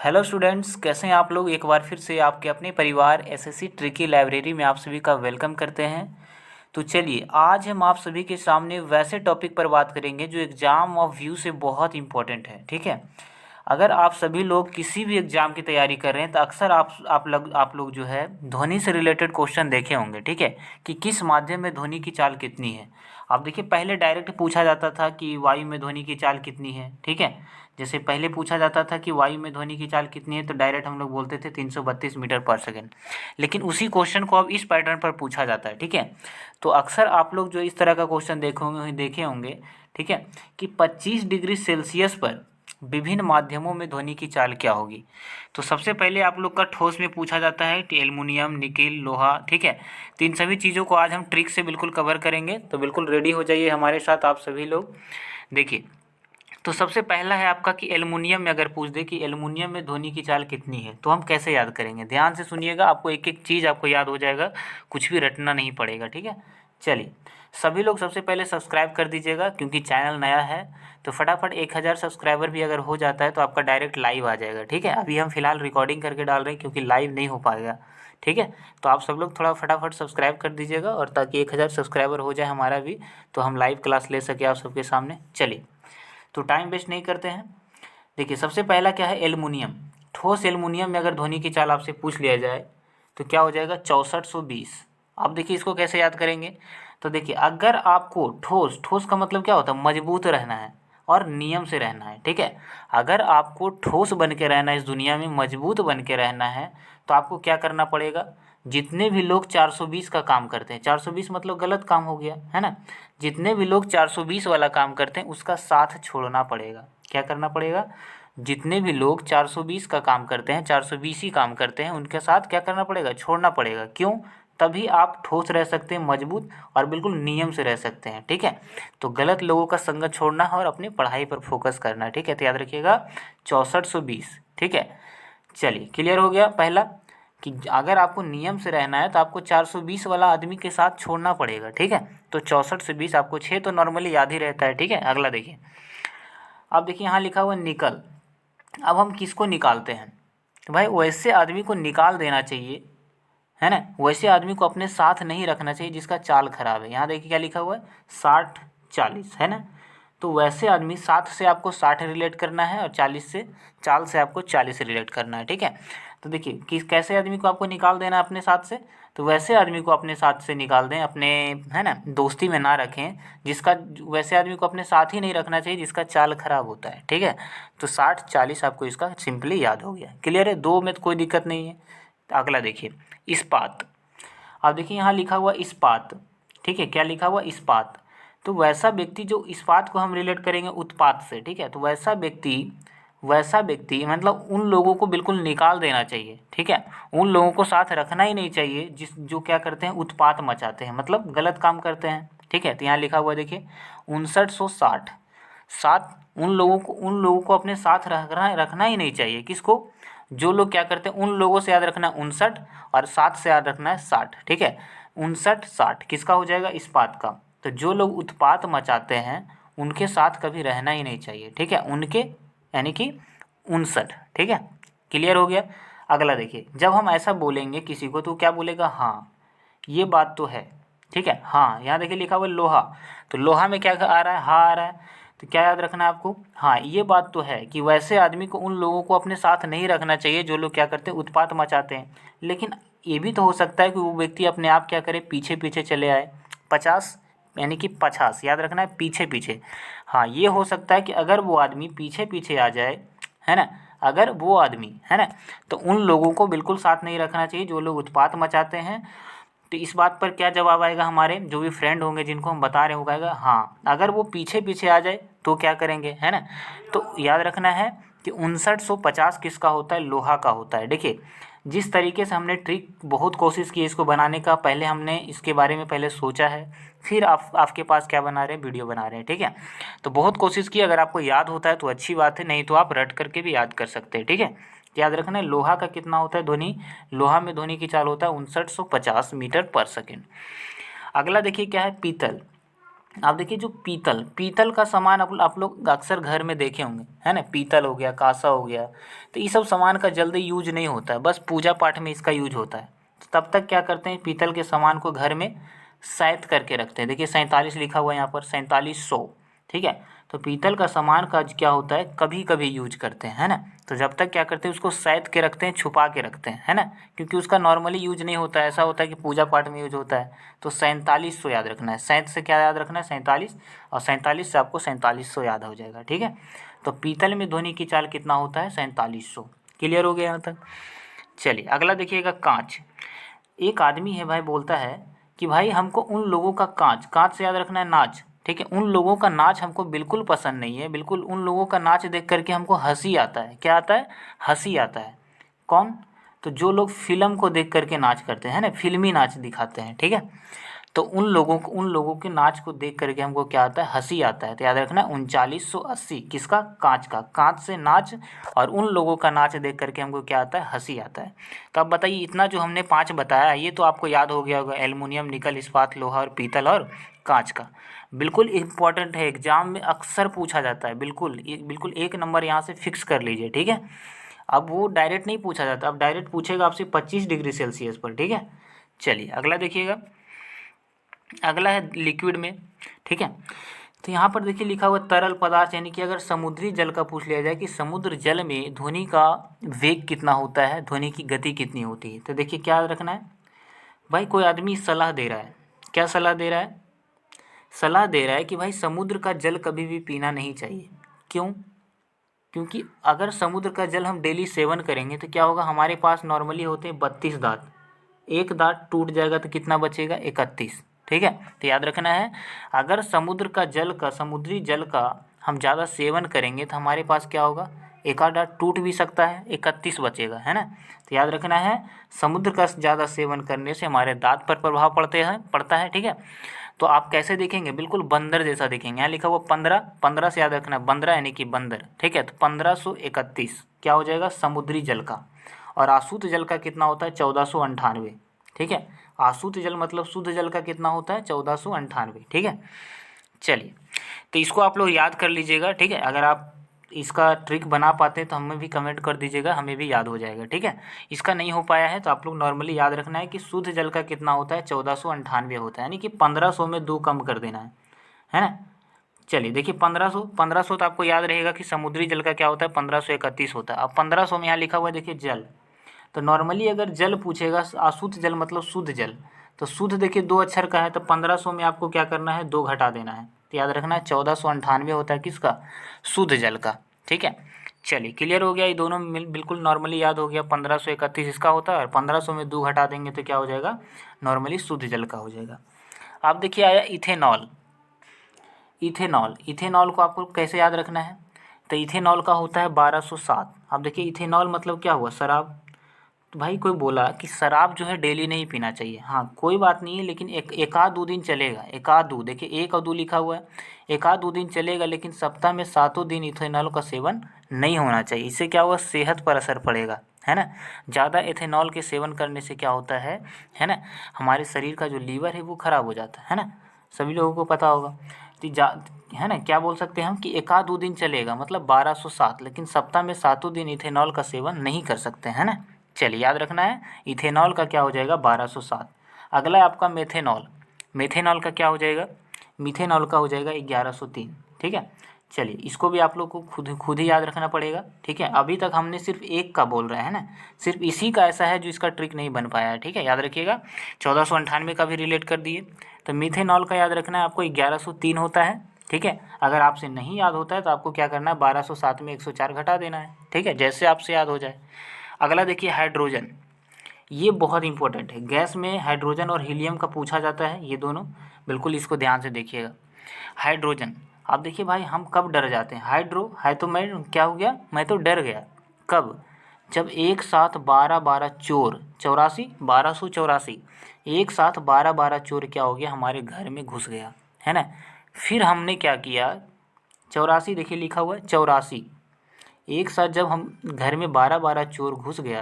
Hello students, कैसे हैं आप लोग। एक बार फिर से आपके अपने परिवार एसएससी ट्रिकी लाइब्रेरी में आप सभी का वेलकम करते हैं। तो चलिए, आज हम आप सभी के सामने वैसे टॉपिक पर बात करेंगे जो एग्ज़ाम ऑफ व्यू से बहुत इंपॉर्टेंट है। ठीक है, अगर आप सभी लोग किसी भी एग्ज़ाम की तैयारी कर रहे हैं तो अक्सर आप लोग जो है ध्वनि से रिलेटेड क्वेश्चन देखे होंगे। ठीक है, कि किस माध्यम में ध्वनि की चाल कितनी है। आप देखिए, पहले डायरेक्ट पूछा जाता था कि वायु में ध्वनि की चाल कितनी है। ठीक है, जैसे पहले पूछा जाता था कि वायु में ध्वनि की चाल कितनी है तो डायरेक्ट हम लोग बोलते थे 332 मीटर पर सेकेंड। लेकिन उसी क्वेश्चन को अब इस पैटर्न पर पूछा जाता है। ठीक है, तो अक्सर आप लोग जो इस तरह का क्वेश्चन देखे होंगे। ठीक है, कि 25 डिग्री सेल्सियस पर विभिन्न माध्यमों में ध्वनि की चाल क्या होगी। तो सबसे पहले आप लोग का ठोस में पूछा जाता है कि एल्युमिनियम, निकेल, लोहा। ठीक है, तो इन सभी चीज़ों को आज हम ट्रिक से बिल्कुल कवर करेंगे, तो बिल्कुल रेडी हो जाइए हमारे साथ आप सभी लोग। देखिए, तो सबसे पहला है आपका कि एल्युमिनियम में अगर पूछ दे कि एल्युमिनियम में ध्वनि की चाल कितनी है तो हम कैसे याद करेंगे। ध्यान से सुनिएगा, आपको एक एक चीज़ आपको याद हो जाएगा, कुछ भी रटना नहीं पड़ेगा। ठीक है, चलिए सभी लोग सबसे पहले सब्सक्राइब कर दीजिएगा क्योंकि चैनल नया है। तो फटाफट 1000 सब्सक्राइबर भी अगर हो जाता है तो आपका डायरेक्ट लाइव आ जाएगा। ठीक है, अभी हम फिलहाल रिकॉर्डिंग करके डाल रहे हैं क्योंकि लाइव नहीं हो पाएगा। ठीक है, तो आप सब लोग थोड़ा फटाफट सब्सक्राइब कर दीजिएगा और ताकि 1000 सब्सक्राइबर हो जाए हमारा भी, तो हम लाइव क्लास ले सके आप सबके सामने। चलिए, तो टाइम वेस्ट नहीं करते हैं। देखिए, सबसे पहला क्या है, एल्युमिनियम। ठोस एल्युमिनियम में अगर ध्वनि की चाल आपसे पूछ लिया जाए तो क्या हो जाएगा, 6420। अब देखिए इसको कैसे याद करेंगे। तो देखिए, अगर आपको ठोस ठोस का मतलब क्या होता है, मजबूत रहना है और नियम से रहना है। ठीक है, अगर आपको ठोस बन के रहना है, इस दुनिया में मजबूत बन के रहना है, तो आपको क्या करना पड़ेगा। जितने भी लोग 420 का काम करते हैं, 420 मतलब गलत काम हो गया है ना, जितने भी लोग 420 वाला काम करते हैं उसका साथ छोड़ना पड़ेगा। क्या करना पड़ेगा, जितने भी लोग 420 का काम करते हैं, 420 ही काम करते हैं, उनके साथ क्या करना पड़ेगा, छोड़ना पड़ेगा। क्यों, तभी आप ठोस रह सकते हैं, मजबूत और बिल्कुल नियम से रह सकते हैं। ठीक है, तो गलत लोगों का संगत छोड़ना है और अपनी पढ़ाई पर फोकस करना है। ठीक है, तो याद रखिएगा 6420। ठीक है, चलिए क्लियर हो गया पहला, कि अगर आपको नियम से रहना है तो आपको 420 वाला आदमी के साथ छोड़ना पड़ेगा। ठीक है, तो 64 से 20 आपको 6 तो नॉर्मली याद ही रहता है। ठीक है, अगला देखिए। अब देखिए यहाँ लिखा हुआ निकल। अब हम किसको निकालते हैं, तो भाई वैसे आदमी को निकाल देना चाहिए, है ना। वैसे आदमी को अपने साथ नहीं रखना चाहिए जिसका चाल खराब है। यहाँ देखिए क्या लिखा हुआ है, 60-40, है ना। तो वैसे आदमी 60 से आपको 60 रिलेट करना है और 40 से चाल से आपको 40 रिलेट करना है। ठीक है, तो देखिए किस कैसे आदमी को आपको निकाल देना है अपने साथ से, तो वैसे आदमी को अपने साथ से निकाल दें, अपने, है ना, दोस्ती में ना रखें जिसका, वैसे आदमी को अपने साथ ही नहीं रखना चाहिए जिसका चाल खराब होता है। ठीक है, तो 60-40 आपको इसका सिंपली याद हो गया। क्लियर है, दो में तो कोई दिक्कत नहीं है। तो अगला देखिए, इस्पात। अब देखिए यहाँ लिखा हुआ इस्पात। ठीक है, क्या लिखा हुआ, इस्पात। तो वैसा व्यक्ति, जो इस्पात को हम रिलेट करेंगे उत्पात से। ठीक है, तो वैसा व्यक्ति मतलब उन लोगों को बिल्कुल निकाल देना चाहिए। ठीक है, उन लोगों को साथ रखना ही नहीं चाहिए जो क्या करते हैं, उत्पात मचाते हैं, मतलब गलत काम करते हैं। ठीक है, तो यहाँ लिखा हुआ देखिए 5960। साथ उन लोगों को अपने साथ रखना ही नहीं चाहिए। किसको, जो लोग क्या करते हैं, उन लोगों से याद रखना है 59 और 7 से याद रखना है 60। ठीक है, 59-60 किसका हो जाएगा, इस्पात का। तो जो लोग उत्पात मचाते हैं उनके साथ कभी रहना ही नहीं चाहिए। ठीक है, उनके यानी कि 59। ठीक है, क्लियर हो गया। अगला देखिए, जब हम ऐसा बोलेंगे किसी को तो क्या बोलेगा, हाँ ये बात तो है। ठीक है, हाँ यहाँ देखिए लिखा हुआ है लोहा। तो लोहा में क्या आ रहा है, हाँ आ रहा है। तो क्या याद रखना है आपको, हाँ ये बात तो है कि वैसे आदमी को, उन लोगों को अपने साथ नहीं रखना चाहिए जो लोग क्या करते हैं, उत्पात मचाते हैं। लेकिन ये भी तो हो सकता है कि वो व्यक्ति अपने आप क्या करे, पीछे पीछे चले आए। 50 यानी कि 50 याद रखना है, पीछे पीछे। हाँ ये हो सकता है कि अगर वो आदमी पीछे पीछे आ जाए, है ना, अगर वो आदमी, है ना, तो उन लोगों को बिल्कुल साथ नहीं रखना चाहिए जो लोग उत्पात मचाते हैं। तो इस बात पर क्या जवाब आएगा, हमारे जो भी फ्रेंड होंगे जिनको हम बता रहे हैं वो कहेगा हाँ, अगर वो पीछे पीछे आ जाए तो क्या करेंगे, है ना। तो याद रखना है कि 5950 किसका होता है, लोहा का होता है। देखिए, जिस तरीके से हमने ट्रिक बहुत कोशिश की इसको बनाने का, पहले हमने इसके बारे में पहले सोचा है, फिर आपके पास क्या बना रहे हैं, वीडियो बना रहे हैं। ठीक है, तो बहुत कोशिश की, अगर आपको याद होता है तो अच्छी बात है, नहीं तो आप रट करके भी याद कर सकते हैं। ठीक है, याद रखना है लोहा का कितना होता है ध्वनि, लोहा में ध्वनि की चाल होता है 5950 मीटर पर सेकेंड। अगला देखिए क्या है, पीतल। आप देखिए जो पीतल पीतल का सामान आप लोग अक्सर घर में देखे होंगे, है ना, पीतल हो गया, कांसा हो गया, तो ये सब सामान का जल्दी यूज नहीं होता है, बस पूजा पाठ में इसका यूज होता है। तो तब तक क्या करते हैं, पीतल के सामान को घर में सैंत करके रखते हैं। देखिए 47 लिखा हुआ है यहाँ पर, 4700, ठीक है। तो पीतल का सामान का क्या होता है, कभी कभी यूज करते हैं, है ना। तो जब तक क्या करते हैं, उसको सैंत के रखते हैं, छुपा के रखते हैं, है ना, क्योंकि उसका नॉर्मली यूज नहीं होता है, ऐसा होता है कि पूजा पाठ में यूज होता है। तो 4700 याद रखना है, सैंत से क्या याद रखना है, 47, और 47 से आपको 4700 याद हो जाएगा, ठीक है। तो पीतल में ध्वनि की चाल कितना होता है, 4700। क्लियर हो गया यहाँ तक। चलिए अगला देखिएगा, कांच। एक आदमी है भाई, बोलता है कि भाई हमको उन लोगों का कांच, कांच से याद रखना है नाच, ठीक है, उन लोगों का नाच हमको बिल्कुल पसंद नहीं है, बिल्कुल उन लोगों का नाच देख करके हमको हंसी आता है। क्या आता है, हंसी आता है। कौन, तो जो लोग फिल्म को देख करके नाच करते हैं ना, फिल्मी नाच दिखाते हैं, ठीक है। तो उन लोगों के नाच को देख करके हमको क्या आता है, हंसी आता है। तो याद रखना 3980, किसका, कांच का, कांच से नाच, और उन लोगों का नाच देख करके हमको क्या आता है, हंसी आता है। तो अब बताइए, इतना जो हमने 5 बताया, ये तो आपको याद हो गया होगा, एल्युमिनियम, निकल, इस्पात, लोहा और पीतल और कांच का। बिल्कुल इम्पॉर्टेंट है, एग्जाम में अक्सर पूछा जाता है, बिल्कुल 1 नंबर यहाँ से फिक्स कर लीजिए, ठीक है। अब वो डायरेक्ट नहीं पूछा जाता, अब डायरेक्ट पूछेगा आपसे 25 डिग्री सेल्सियस पर, ठीक है। चलिए अगला देखिएगा, अगला है लिक्विड में, ठीक है। तो यहाँ पर देखिए लिखा हुआ तरल पदार्थ, यानी कि अगर समुद्री जल का पूछ लिया जाए कि समुद्र जल में ध्वनि का वेग कितना होता है, ध्वनि की गति कितनी होती है, तो देखिए क्या रखना है भाई, कोई आदमी सलाह दे रहा है, क्या सलाह दे रहा है, सलाह दे रहा है कि भाई समुद्र का जल कभी भी पीना नहीं चाहिए। क्यों, क्योंकि अगर समुद्र का जल हम डेली सेवन करेंगे तो क्या होगा, हमारे पास नॉर्मली होते हैं 32 दांत, एक दांत टूट जाएगा तो कितना बचेगा, 31, ठीक है। तो याद रखना है, अगर समुद्री जल का हम ज़्यादा सेवन करेंगे तो हमारे पास क्या होगा, एक आध दांत टूट भी सकता है, 31 बचेगा, है ना। तो याद रखना है, समुद्र का ज़्यादा सेवन करने से हमारे दांत पर प्रभाव पड़ता है, ठीक है। तो आप कैसे देखेंगे, बिल्कुल बंदर जैसा देखेंगे। यहाँ लिखा हुआ 15, 15 से याद रखना, 15 यानी कि बंदर, ठीक है। तो 1531 क्या हो जाएगा, समुद्री जल का। और आशुद्ध जल का कितना होता है, 1498, ठीक है। आशुद्ध जल मतलब शुद्ध जल का कितना होता है, 1498, ठीक है। चलिए, तो इसको आप लोग याद कर लीजिएगा, ठीक है। अगर आप इसका ट्रिक बना पाते हैं तो हमें भी कमेंट कर दीजिएगा, हमें भी याद हो जाएगा, ठीक है। इसका नहीं हो पाया है तो आप लोग नॉर्मली याद रखना है कि शुद्ध जल का कितना होता है, 1498 होता है, यानी कि 1500 में 2 कम कर देना है ना। चलिए देखिए 1500 तो आपको याद रहेगा कि समुद्री जल का क्या होता है, 1531 होता है। अब 1500 में यहाँ लिखा हुआ है, देखिए जल, तो नॉर्मली अगर जल पूछेगा, अशुद्ध जल मतलब शुद्ध जल, तो शुद्ध देखिए 2 अक्षर का है, तो 1500 में आपको क्या करना है, 2 घटा देना है। तो याद रखना है 1498 होता है किसका, शुद्ध जल का, ठीक है। चलिए क्लियर हो गया, ये दोनों बिल्कुल नॉर्मली याद हो गया, 1531 इसका होता है और 1500 में 2 घटा देंगे तो क्या हो जाएगा, नॉर्मली शुद्ध जल का हो जाएगा। अब देखिए आया इथेनॉल। इथेनॉल को आपको कैसे याद रखना है, तो इथेनॉल का होता है 1207। अब देखिए इथेनॉल मतलब क्या हुआ, शराब। तो भाई कोई बोला कि शराब जो है डेली नहीं पीना चाहिए, हाँ कोई बात नहीं है, लेकिन एक आध 2 दिन चलेगा, एक आध 2, देखिए 1 और 2 लिखा हुआ है, एक आध 2 दिन चलेगा, लेकिन सप्ताह में 7 दिन इथेनॉल का सेवन नहीं होना चाहिए। इससे क्या होगा, सेहत पर असर पड़ेगा, है ना। ज़्यादा इथेनॉल के सेवन करने से क्या होता है ना, हमारे शरीर का जो लीवर है वो ख़राब हो जाता है ना, सभी लोगों को पता होगा। तो है ना, क्या बोल सकते हैं हम कि एक आध 2 दिन चलेगा, मतलब 1207, लेकिन सप्ताह में 7 दिन इथेनॉल का सेवन नहीं कर सकते, है ना। चलिए याद रखना है, इथेनॉल का क्या हो जाएगा, 1207। अगला है आपका मेथेनॉल। मेथेनॉल का क्या हो जाएगा, मिथेनॉल का हो जाएगा 1103, ठीक है। चलिए इसको भी आप लोग को खुद ही याद रखना पड़ेगा, ठीक है। अभी तक हमने सिर्फ एक का बोल रहे हैं ना, सिर्फ इसी का ऐसा है जो इसका ट्रिक नहीं बन पाया है, ठीक है, याद रखिएगा। 1498 का भी रिलेट कर दिए। तो मिथेनॉल का याद रखना है आपको, 1103 होता है, ठीक है। अगर आपसे नहीं याद होता है तो आपको क्या करना है, 1207 में 104 घटा देना है, ठीक है, जैसे आपसे याद हो जाए। अगला देखिए हाइड्रोजन, ये बहुत इंपॉर्टेंट है, गैस में हाइड्रोजन और हीलियम का पूछा जाता है, ये दोनों, बिल्कुल इसको ध्यान से देखिएगा। हाइड्रोजन, अब देखिए भाई हम कब डर जाते हैं, हाइड्रो है तो मैं क्या हो गया, मैं तो डर गया, कब, जब एक साथ 12 चोर, 1284, एक साथ 12 चोर क्या हो गया, हमारे घर में घुस गया, है ना। फिर हमने क्या किया, 84 देखिए लिखा हुआ है 84, एक साथ जब हम घर में 12 चोर घुस गया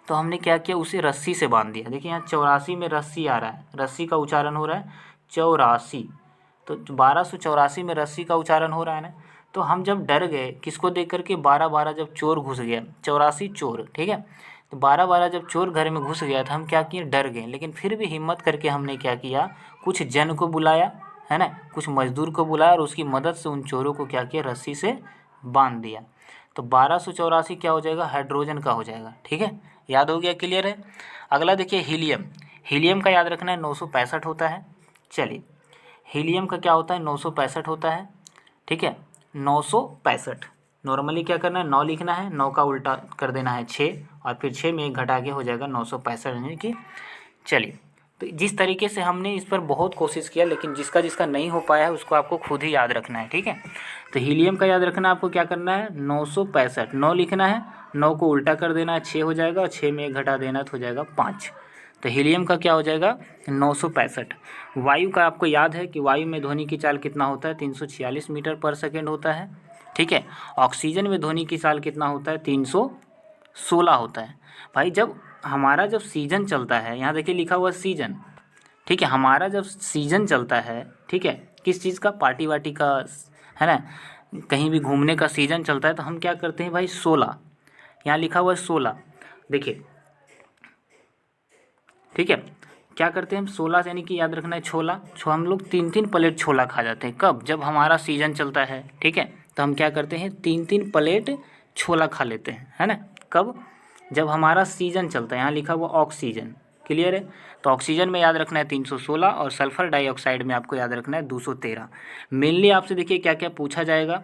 तो हमने क्या किया, उसे रस्सी से बांध दिया। देखिए यहाँ 84 में रस्सी आ रहा है, रस्सी का उच्चारण हो रहा है 84, तो 1284 में रस्सी का उच्चारण हो रहा है ना। तो हम जब डर गए किसको देख करके, 12 जब चोर घुस गया, 84 चोर, ठीक है। तो 12 जब चोर घर में घुस गया तो हम क्या किए, डर गए। लेकिन फिर भी हिम्मत करके हमने क्या किया, कुछ जन को बुलाया, है ना, कुछ मजदूर को बुलाया और उसकी मदद से उन चोरों को क्या किया, रस्सी से बांध दिया। तो 1284 क्या हो जाएगा, हाइड्रोजन का हो जाएगा, ठीक है। याद हो गया, क्लियर है। अगला देखिए हीलियम। हीलियम का याद रखना है 965 होता है। चलिए हीलियम का क्या होता है, 965 होता है, ठीक है। 965 नॉर्मली क्या करना है, 9 लिखना है, 9 का उल्टा कर देना है 6 और फिर 6 में 1 घटा के हो जाएगा 965, यानी कि। चलिए तो जिस तरीके से हमने इस पर बहुत कोशिश किया, लेकिन जिसका जिसका नहीं हो पाया है उसको आपको खुद ही याद रखना है, ठीक है। तो हीलियम का याद रखना आपको क्या करना है, 965, 9 लिखना है, 9 को उल्टा कर देना है, 6 हो जाएगा और 6 में 1 घटा देना तो हो जाएगा 5। तो हीलियम का क्या हो जाएगा, 965। वायु का आपको याद है कि वायु में ध्वनि की चाल कितना होता है, 346 मीटर पर सेकेंड होता है, ठीक है। ऑक्सीजन में ध्वनि की चाल कितना होता है, 316 होता है। भाई जब हमारा जब सीजन चलता है, यहाँ देखिए लिखा हुआ सीजन, ठीक है। हमारा जब सीजन चलता है, ठीक है, किस चीज़ का, पार्टी वार्टी का, है ना, कहीं भी घूमने का सीजन चलता है, तो हम क्या करते हैं भाई, 16, यहाँ लिखा हुआ है 16, देखिए, ठीक है। क्या करते हैं हम, 16 यानी कि याद रखना है छोला, हम लोग 3-3 प्लेट छोला खा जाते हैं। कब, जब हमारा सीजन चलता है, ठीक है। तो हम क्या करते हैं, 3-3 प्लेट छोला खा लेते हैं, है ना। कब, जब हमारा सीजन चलता है। यहाँ लिखा हुआ ऑक्सीजन, क्लियर है। तो ऑक्सीजन में याद रखना है 316 और सल्फर डाइऑक्साइड में आपको याद रखना है 213। मेनली आपसे देखिए क्या क्या पूछा जाएगा,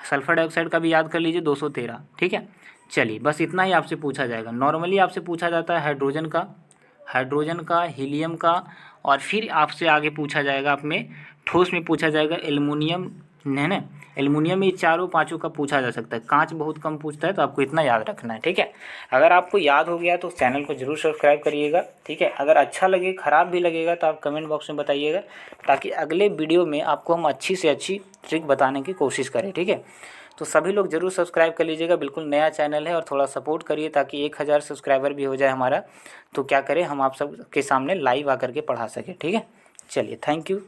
सल्फर डाइऑक्साइड का भी याद कर लीजिए 213, ठीक है। चलिए बस इतना ही आपसे पूछा जाएगा। नॉर्मली आपसे पूछा जाता है हाइड्रोजन का, हीलियम का, और फिर आपसे आगे पूछा जाएगा, आप में ठोस में पूछा जाएगा एल्युमिनियम, है ना। एल्युमिनियम में 4-5 का पूछा जा सकता है, कांच बहुत कम पूछता है, तो आपको इतना याद रखना है, ठीक है। अगर आपको याद हो गया तो चैनल को जरूर सब्सक्राइब करिएगा, ठीक है। अगर अच्छा लगे, ख़राब भी लगेगा तो आप कमेंट बॉक्स में बताइएगा, ताकि अगले वीडियो में आपको हम अच्छी से अच्छी ट्रिक बताने की कोशिश करें, ठीक है। तो सभी लोग जरूर सब्सक्राइब कर लीजिएगा, बिल्कुल नया चैनल है और थोड़ा सपोर्ट करिए ताकि 1000 सब्सक्राइबर भी हो जाए हमारा, तो क्या करें, हम आप सब के सामने लाइव आकर के पढ़ा सकें, ठीक है। चलिए थैंक यू।